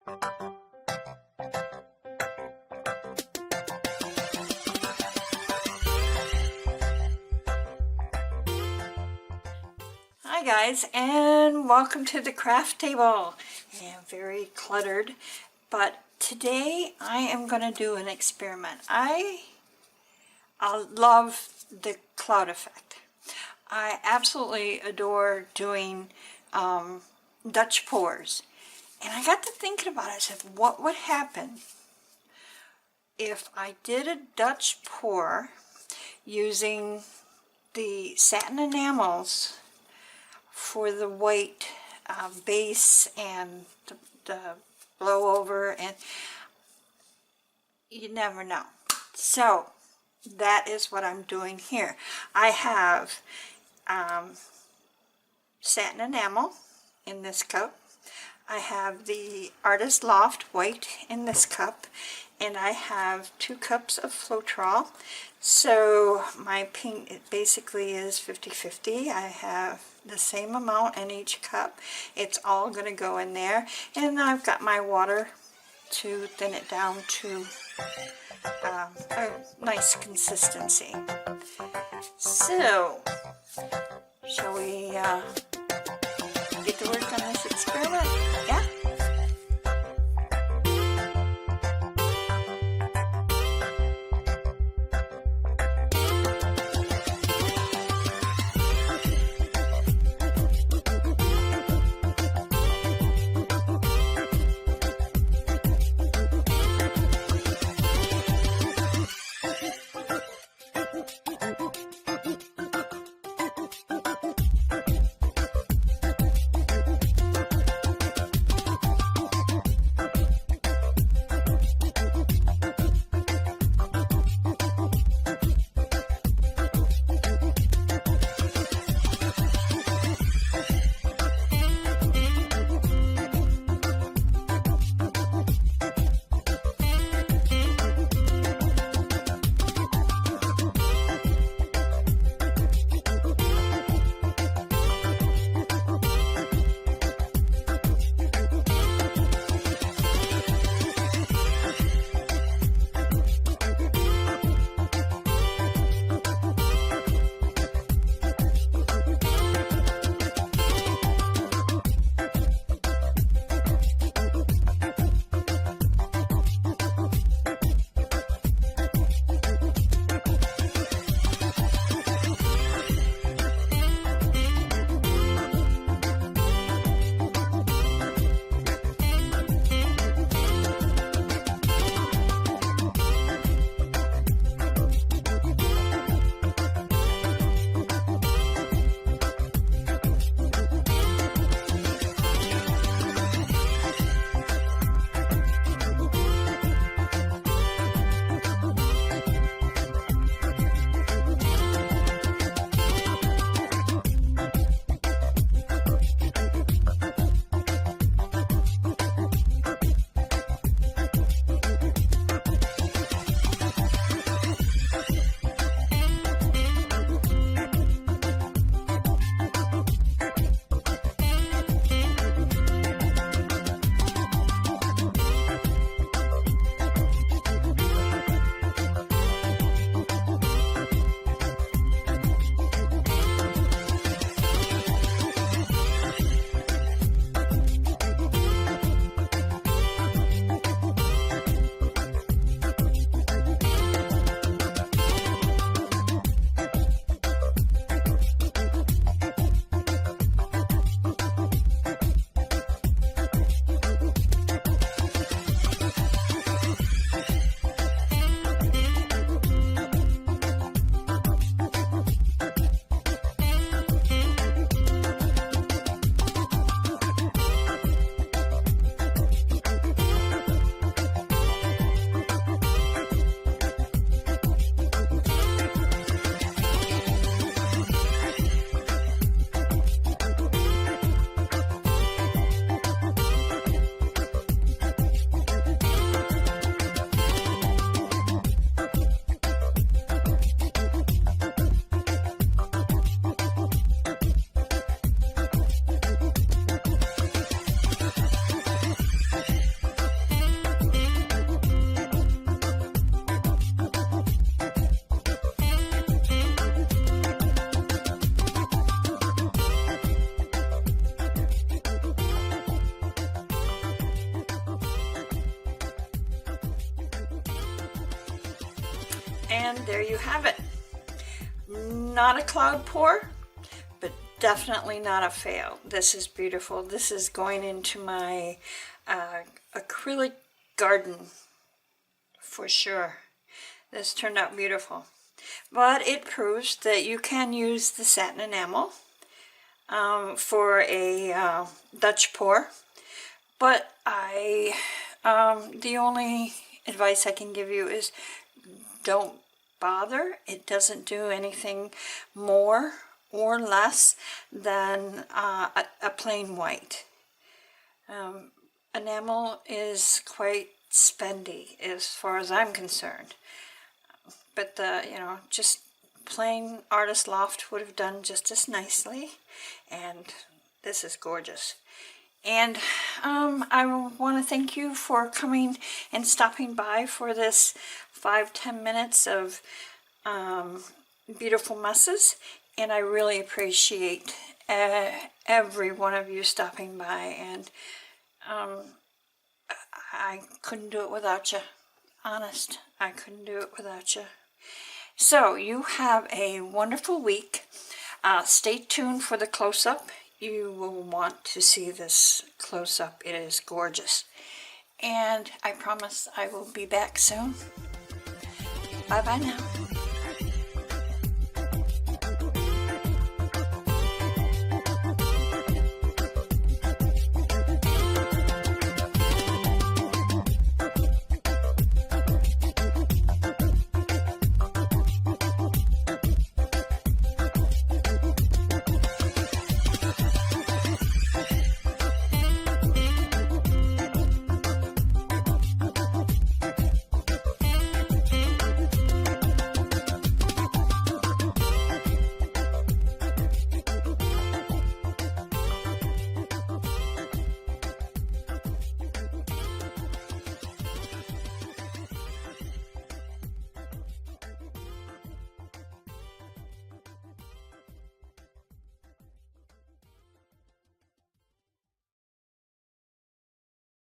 Hi guys, and welcome to the craft table. Yeah, very cluttered, but today I am going to do an experiment. I love the cloud effect. I absolutely adore doing Dutch pours, and I got to thinking about it. I said, what would happen if I did a Dutch pour using the satin enamels for the white base and the blow over, and you never know. So that is what I'm doing here. I have satin enamel in this cup. I have the Artist Loft white in this cup, and I have 2 cups of Floetrol. So my pink, it basically is 50-50. I have the same amount in each cup. It's all going to go in there, and I've got my water to thin it down to a nice consistency. So shall we get to work on this experiment? Yeah? And there you have it. Not a cloud pour, but definitely not a fail. This is beautiful. This is going into my acrylic garden for sure. This turned out beautiful. But it proves that you can use the satin enamel for a Dutch pour. But the only advice I can give you is don't bother. It doesn't do anything more or less than a plain white. Enamel is quite spendy as far as I'm concerned. But just plain Artist Loft would have done just as nicely, and this is gorgeous. And I want to thank you for coming and stopping by for this 5-10 minutes of beautiful messes, and I really appreciate every one of you stopping by, and I couldn't do it without you. Honest, I couldn't do it without you. So you have a wonderful week. Stay tuned for the close-up. You will want to see this close-up. It is gorgeous. And I promise I will be back soon. Bye-bye now.